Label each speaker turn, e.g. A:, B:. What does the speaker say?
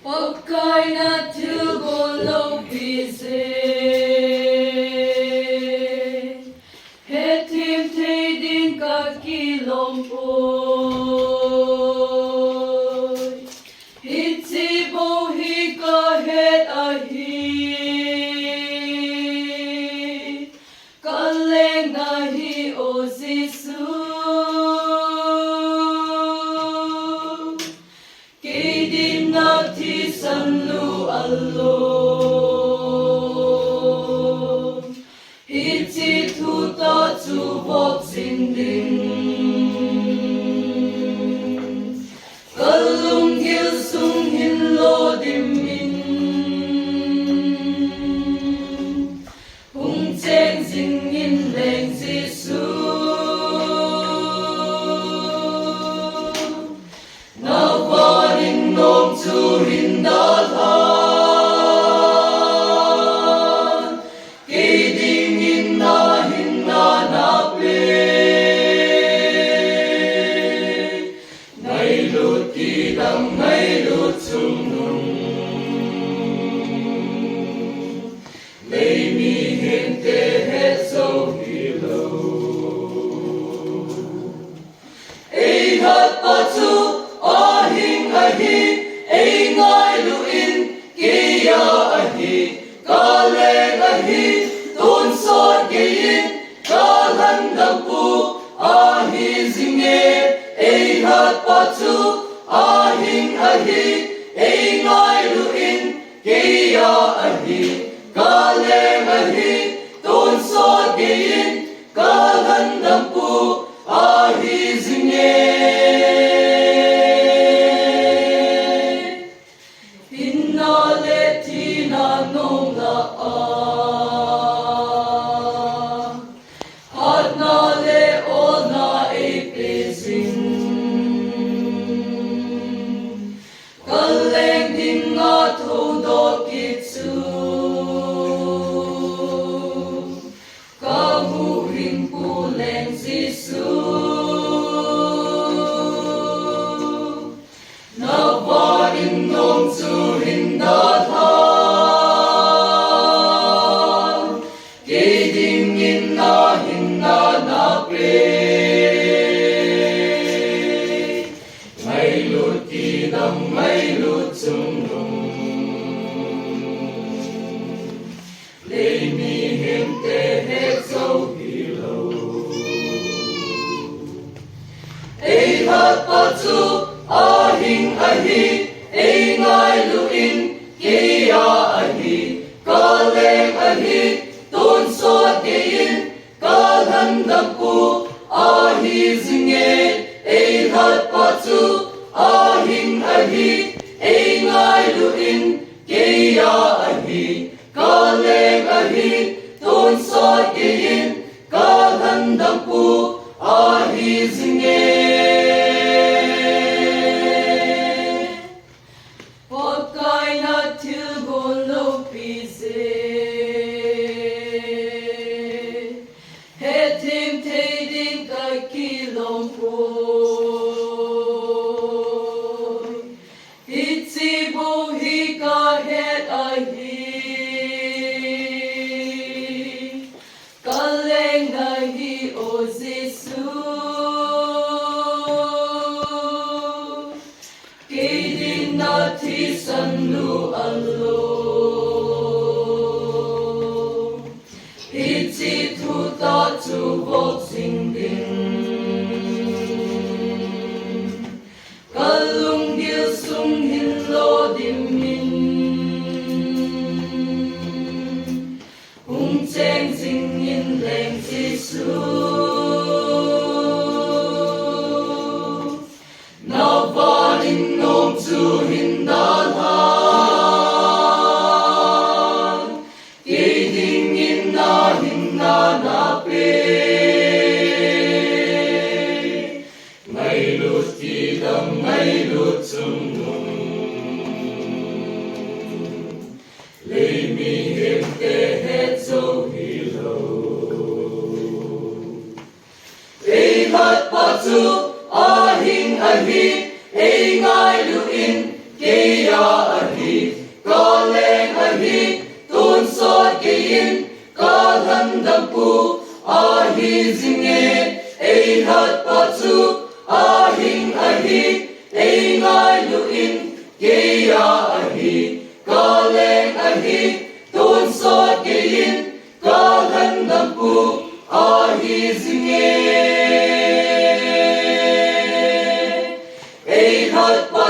A: Pagkay na tugolog pise Hetim teydin kakilompoy Hitsi bohi kahet ahi Kaleng nahi o Zisu Kedim nati sanlu allo Hitsi tuta tu vok sinding Kalung gil sung hin lo dimin Hung cheng zing in leng Zisu Na varing nom tu hin da than Keding in na na pe Ngay lut ki dam ngay lut sung nung Lấy mi hiền tê hết dâu hi lâu Ê thật bà chu a hình a hi Ê ngài lu in kê ya a hi Ka leng a hi tôn sot kê in Ka lan đam pu a hi zing e Ê thật bà chu a hình a hi Ê ngài lu in kê ya a hi Ka leng a hi tôn sot kê in Ka lan đam pu a hi zing e Hinna le tina nong la a Hat na le ol na e pe zing Kaleng ding nga tho do kitsu Kamu ring pu leng Zisu Na varing nom tu hin da than Keding in na na pe Ngay lut ki dam ngay lut sung nung Lấy mi hiền tê hết dâu hi lâu Ê thật bà chu a hình a hi Ê ngài lu in kê ya a hi Ka leng a hi tôn sot kê in Ka lan đam pu a hi zing e Ê thật bà chu a hình a hi Ê ngài lu in kê ya a hi Ka leng a hi tôn sot kê in Ka lan đam pu a hi zing e Pagkay na tugolog pise Hetim teydin kakilompoy Hitsi bohi kahet ahi Kaleng nahi o Zisu Keding nati sanlu allo Hitsi tuta tu vok sinding Kalung gil sung hin lo dimin Hung cheng zing in leng Zisu Na varing nom tu hin da than Keding in na na pe Ngay lut ki dam ngay lut sung nung Lấy mi hiền tê hết dâu hi lâu Ê thật bà chu a hình a hi Ê ngài lu in kê ya a hi nam pu a hi zinge ei hat pa chu a hing a hi ei ngai lu in ke ya a hi ka leng a hi tôn sot ke in ka gan nam pu a hi zinge ei hat pa